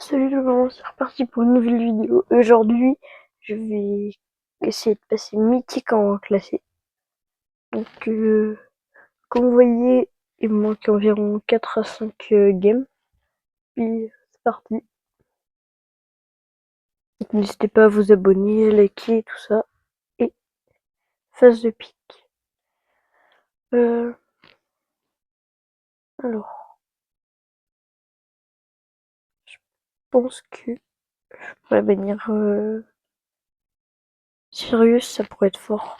Salut tout le monde, c'est reparti pour une nouvelle vidéo. Aujourd'hui, je vais essayer de passer mythique en classé. Donc, comme vous voyez, il me manque environ 4 à 5 games. Puis, c'est parti. Donc, n'hésitez pas à vous abonner, à liker, tout ça. Et phase de pique. Euh, alors, je pense que je pourrais bannir Sirius, ça pourrait être fort.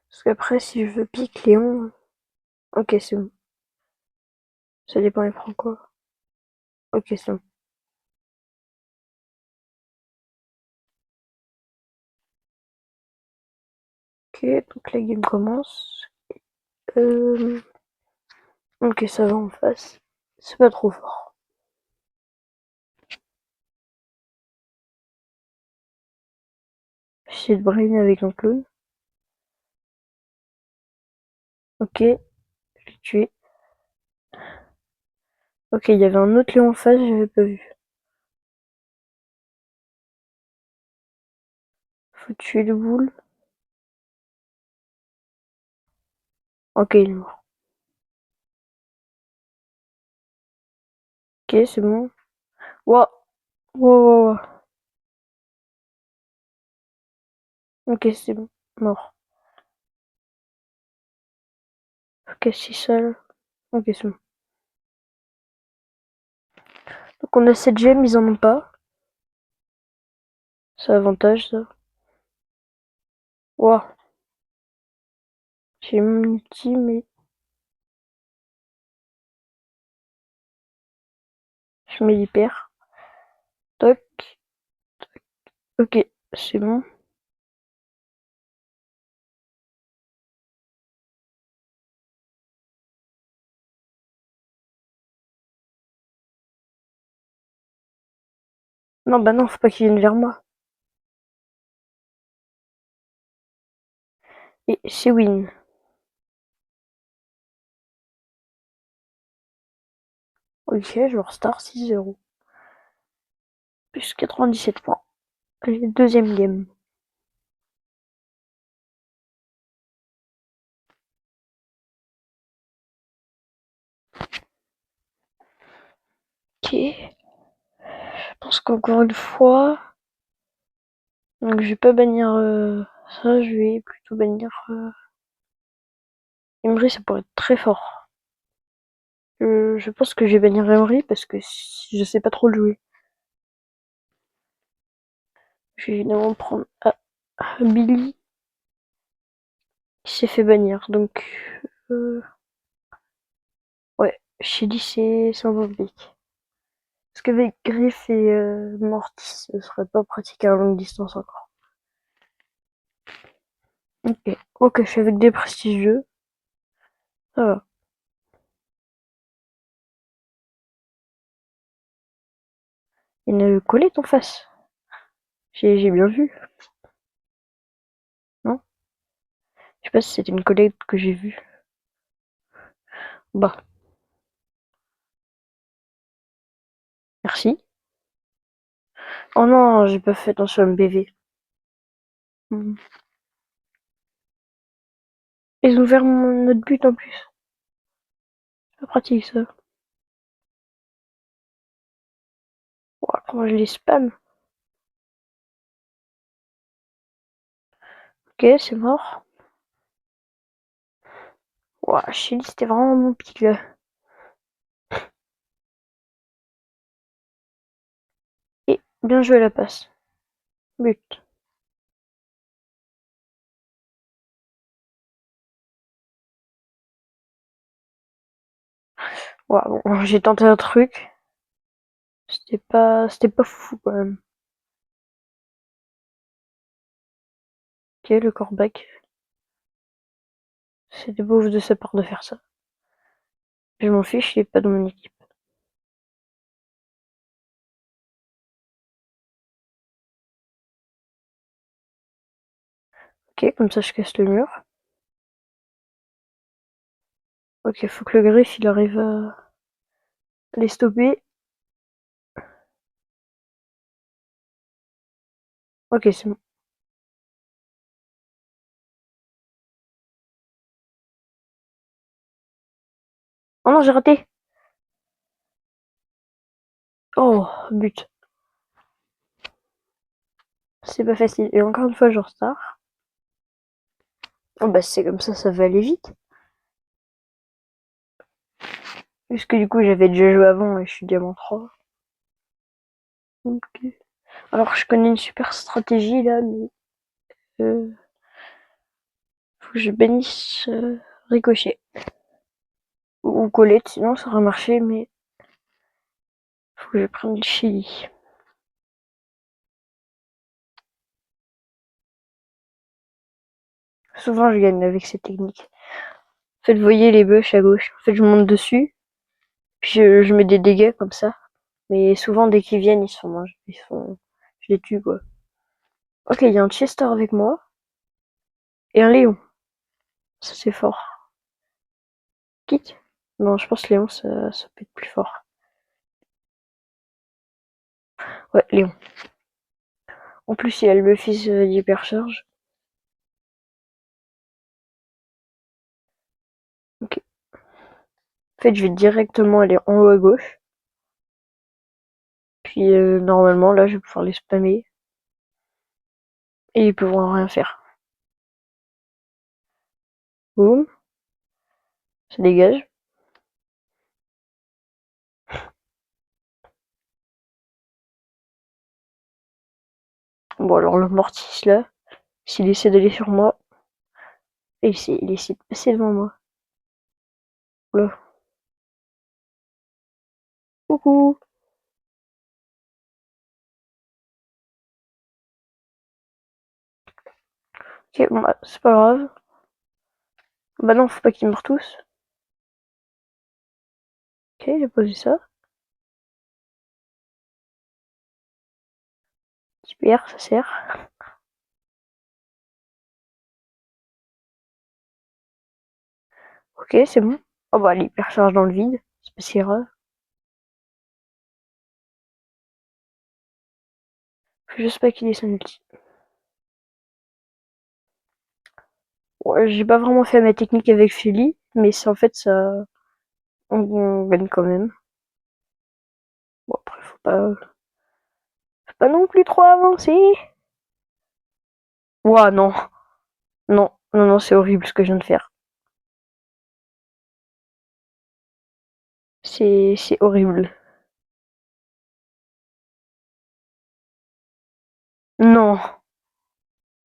Parce qu'après, si je veux pique Léon, ok, c'est bon. Ça dépend, il prend quoi. Ok, c'est bon. Ok, donc la game commence. Euh, ok, ça va en face. C'est pas trop fort. J'essaie de brain avec un clone. Ok, je l'ai tué. Ok, il y avait un autre lion en face, j'avais pas vu. Faut tuer le boule. Ok, il est mort. Ok, c'est bon. Ouah, ouah, ouah, ouah. Ok, c'est bon. Mort. Ok, c'est ça là. Ok, c'est bon. Donc on a 7 gemmes, ils en ont pas. C'est avantage ça. Ouah, j'ai mon ulti, mais je mets l'hyper. Toc. Ok, c'est bon. Non, bah non, faut pas qu'ils viennent vers moi. Et c'est win. Ok, je restart 6-0. Plus 97 points. Allez, deuxième game. Ok. Je pense qu'encore une fois, donc je vais pas bannir ça, je vais plutôt bannir Emery, ça pourrait être très fort. Je pense que je vais bannir Emery parce que je sais pas trop le jouer. Je vais évidemment prendre Billy qui s'est fait bannir. Donc, ouais, Shelly c'est un bon pick. Parce qu'avec Griff et Mortis, ce serait pas pratique à longue distance encore. Ok, ok, je suis avec des prestigieux. Ça va. Il y en a collé en face. J'ai bien vu, non? Je sais pas si c'était une collègue que j'ai vue. Bah, merci. Oh non, j'ai pas fait attention à MBV. Hmm. Ils ont ouvert notre but en plus. C'est pas pratique ça. Ouah, comment je les spam. Ok, c'est mort. Ouah, Shelly, c'était vraiment mon pic là. Et bien joué la passe. But. Ouah, bon, j'ai tenté un truc. C'était pas fou quand même. Ok, le corback. C'était beau de sa part de faire ça. Je m'en fiche, il est pas dans mon équipe. Ok, comme ça je casse le mur. Ok, faut que le griffe il arrive à les stopper. Ok, c'est bon. Oh non, j'ai raté. Oh, but. C'est pas facile. Et encore une fois, je restart. Oh bah c'est comme ça va aller vite. Puisque du coup, j'avais déjà joué avant et je suis diamant 3. Ok. Alors, je connais une super stratégie là, mais faut que je bénisse Ricochet. Ou Colette, sinon ça aurait marché, mais faut que je prenne le chili. Souvent, je gagne avec cette technique. En fait, vous voyez les bush à gauche. En fait, je monte dessus, puis je mets des dégâts comme ça. Mais souvent, dès qu'ils viennent, ils se font manger. Je les tue, quoi. Ok, il y a un Chester avec moi. Et un Léon. Ça, c'est fort. Quitte. Non, je pense Léon, ça peut être plus fort. Ouais, Léon. En plus, il y a le fils d'hypercharge. Ok. En fait, je vais directement aller en haut à gauche. Puis, normalement, là, je vais pouvoir les spammer. Et ils pourront rien faire. Boum. Ça dégage. Bon, alors le Mortis, là, s'il essaie d'aller sur moi, et il essaie de passer devant moi. Là. Coucou. Ok, bon, bah, c'est pas grave. Bah non, faut pas qu'ils meurent tous. Ok, j'ai posé ça. Super, ça sert. Ok, c'est bon. Oh bah, l'hypercharge dans le vide. C'est pas si grave. Faut juste pas qu'il ait son ulti. Ouais, j'ai pas vraiment fait ma technique avec Philly, mais c'est en fait ça. On gagne quand même. Bon, après, faut pas non plus trop avancer. Ouah, non. Non, non, non, c'est horrible ce que je viens de faire. C'est horrible. Non.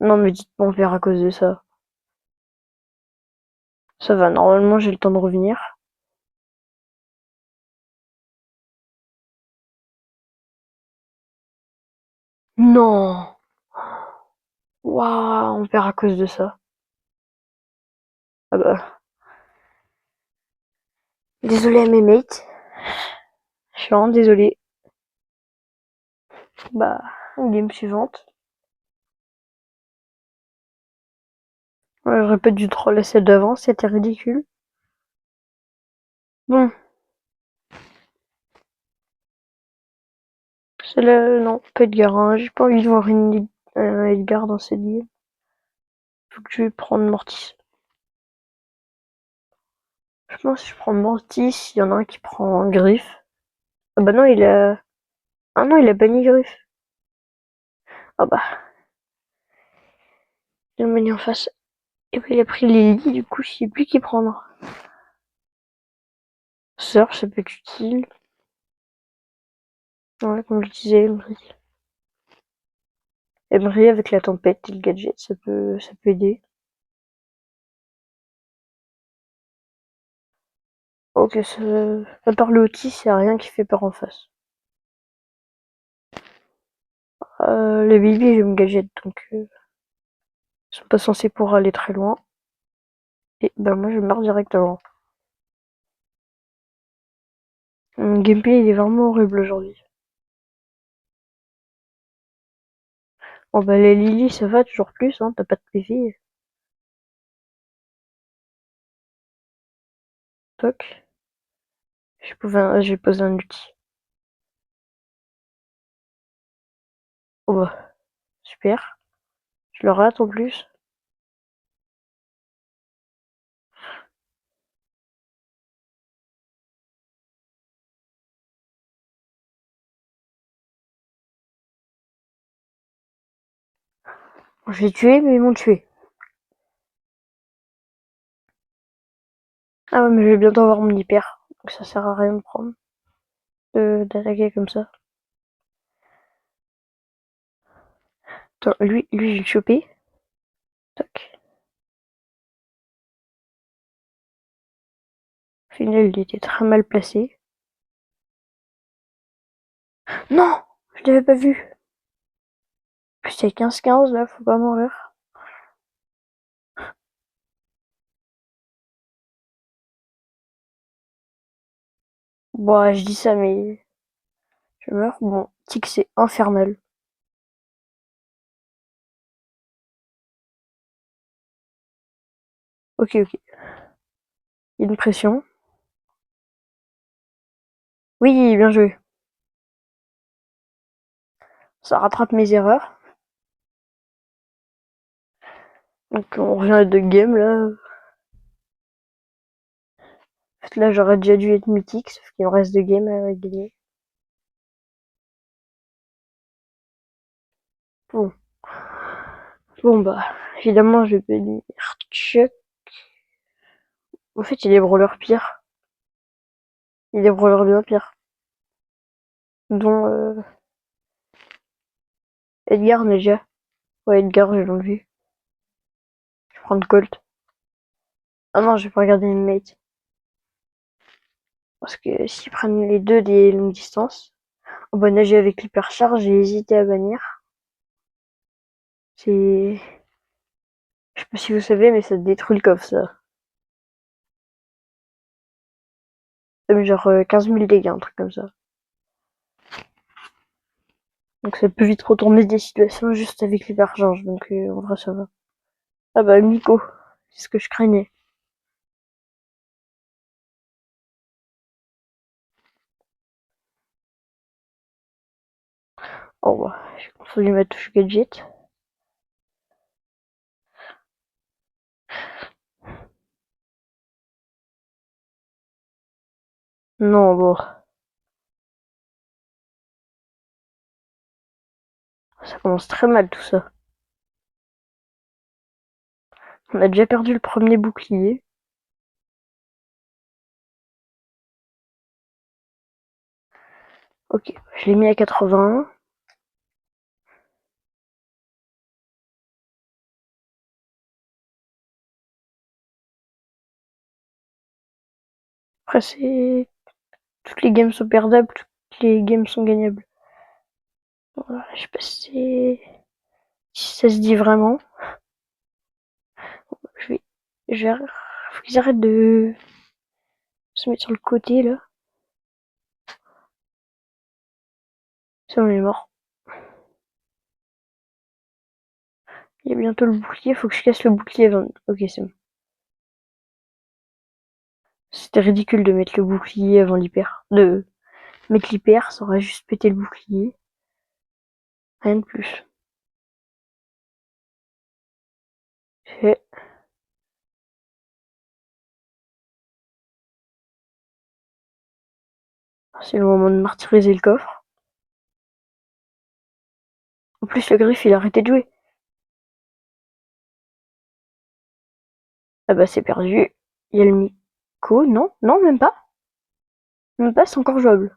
Non, mais dites pas en faire à cause de ça. Ça va, normalement, j'ai le temps de revenir. Non. Waouh, on perd à cause de ça. Ah bah, désolé à mes mates. Je suis vraiment désolé. Bah, game suivante. Ouais, j'aurais pas dû trop la celle d'avant, c'était ridicule. Bon, celle-là, non, pas Edgar, hein. J'ai pas envie de voir Edgar dans cette game. Faut que je vais prendre Mortis. Je pense que je prends Mortis, il y en a un qui prend Griff. Ah bah non, il a... Ah non, il a banni Griff. Ah bah, il a banni en face. Et puis il a pris Lily, du coup, je sais plus qui prendre. Sœur, ça peut être utile. Ouais, comme je disais, Emery. Emery avec la tempête et le gadget, ça peut aider. Ok, ça... à part le outil, c'est rien qui fait peur en face. Les baby, je me gadget, donc ils sont pas censés pouvoir aller très loin. Et ben moi, je meurs directement. Mon gameplay, il est vraiment horrible aujourd'hui. Bon bah les Lily, ça va toujours plus, hein, t'as pas de PV. Toc. J'ai posé un ulti. Oh bah, super. Je le rate en plus. Je l'ai tué, mais ils m'ont tué. Ah ouais, mais je vais bientôt avoir mon hyper. Donc ça sert à rien de prendre. D'attaquer comme ça. Attends, lui, je vais le choper. Tac. Au final, il était très mal placé. Non! Je l'avais pas vu. Plus c'est 15-15 là, faut pas mourir. Bon, je dis ça, mais je meurs. Bon, tic, c'est infernal. Ok, ok. Il y a une pression. Oui, bien joué. Ça rattrape mes erreurs. Donc on revient de game là. En fait, là, j'aurais déjà dû être mythique, sauf qu'il me reste 2 games à gagner. Bon. Bon bah, évidemment, je vais bénir Chuck. En fait, il est brawlers pires. Il est brawlers bien pires. Dont Edgar déjà. Ouais, Edgar, je l'ai vu. Je vais prendre Colt. Ah non, je vais pas regarder une mate. Parce que s'ils prennent les deux des longues distances, oh bah nager avec l'hypercharge, j'ai hésité à bannir. C'est... Je sais pas si vous savez, mais ça détruit le coffre, ça. Ça met genre 15 000 dégâts, un truc comme ça. Donc ça peut vite retourner des situations juste avec l'hypercharge, donc en vrai ça va. Ah bah Miko, c'est ce que je craignais. Oh bah, j'ai confondu ma touche gadget. Non, bon, ça commence très mal tout ça. On a déjà perdu le premier bouclier. Ok, je l'ai mis à 81. Après c'est... Toutes les games sont perdables, toutes les games sont gagnables. Voilà, je sais pas si ça se dit vraiment. Je vais... Faut qu'ils arrêtent de se mettre sur le côté là. Ça on est mort. Il y a bientôt le bouclier, faut que je casse le bouclier avant. Ok, c'est bon. C'était ridicule de mettre le bouclier avant l'hyper. De mettre l'hyper, ça aurait juste pété le bouclier. Rien de plus. C'est le moment de martyriser le coffre. En plus, le griffe, il a arrêté de jouer. Ah bah, c'est perdu. Il y a le Miko. Non, non, même pas. Même pas, c'est encore jouable.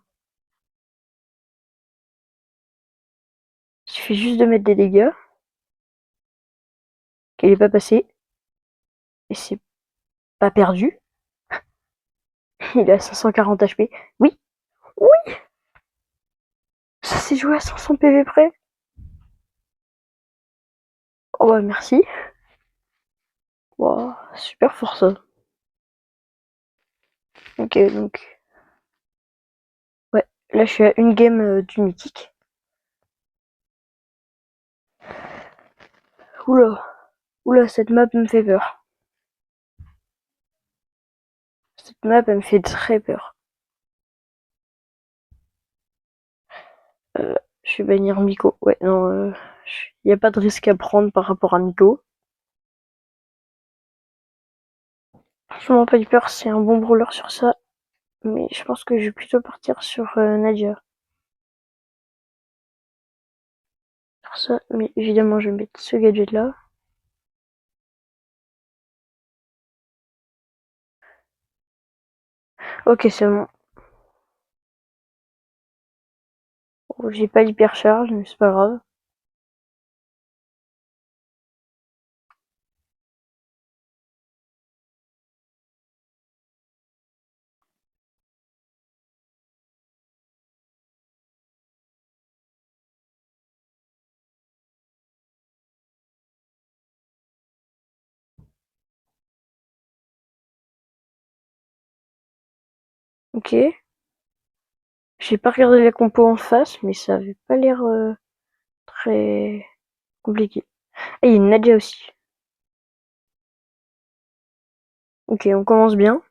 Il suffit juste de mettre des dégâts. Qu'elle est pas passée. Et c'est pas perdu. Il a 540 HP. Oui, oui, ça s'est joué à 500 PV près. Oh bah, merci. Wow, super fort ça. Ok, donc. Ouais, là je suis à une game du mythique. Oula, oula, cette map me fait peur. Cette map, elle me fait très peur. Je vais bannir Miko. Ouais, non, il n'y a pas de risque à prendre par rapport à Miko. Franchement, pas du peur, c'est un bon brawler sur ça. Mais je pense que je vais plutôt partir sur Nadia. Sur ça, mais évidemment, je vais mettre ce gadget là. Ok, c'est bon. Bon, j'ai pas l'hypercharge, mais c'est pas grave. Ok. J'ai pas regardé la compo en face, mais ça avait pas l'air très compliqué. Ah, il y a une Nadia aussi. Ok, on commence bien.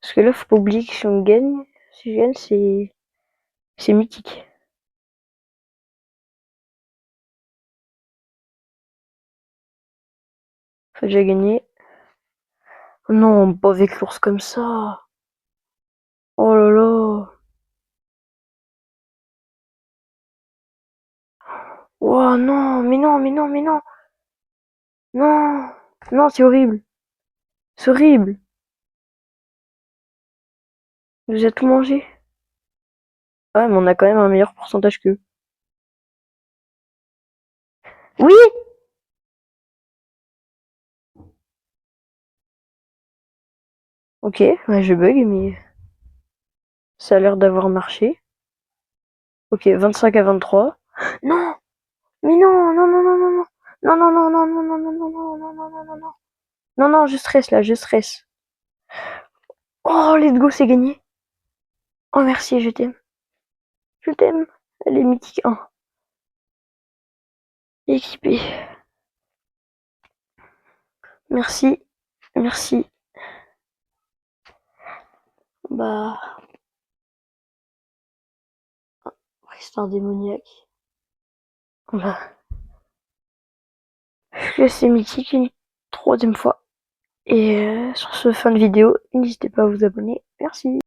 Parce que là, faut pas oublier que si on gagne, si je gagne, c'est mythique. Faut déjà gagner. Non, pas avec l'ours comme ça. Oh là là. Oh non, mais non, mais non, mais non. Non. Non, c'est horrible. C'est horrible. Il nous a tout mangé. Ouais, mais on a quand même un meilleur pourcentage qu'eux. Oui. Ok, ouais, je bug, mais ça a l'air d'avoir marché. Ok, 25 à 23. Non. Mais non, non, non, non, non, non. Non, non, non, non, non, non, non, non, non, non, non, non, non, non. Non, non, je stresse là, je stresse. Oh, let's go, c'est gagné. Oh, merci, je t'aime. Je t'aime. Elle est mythique 1. Équipée. Merci. Merci. Bah, histoire démoniaque. Voilà. Je laisse mythique une troisième fois. Et sur ce fin de vidéo, n'hésitez pas à vous abonner. Merci.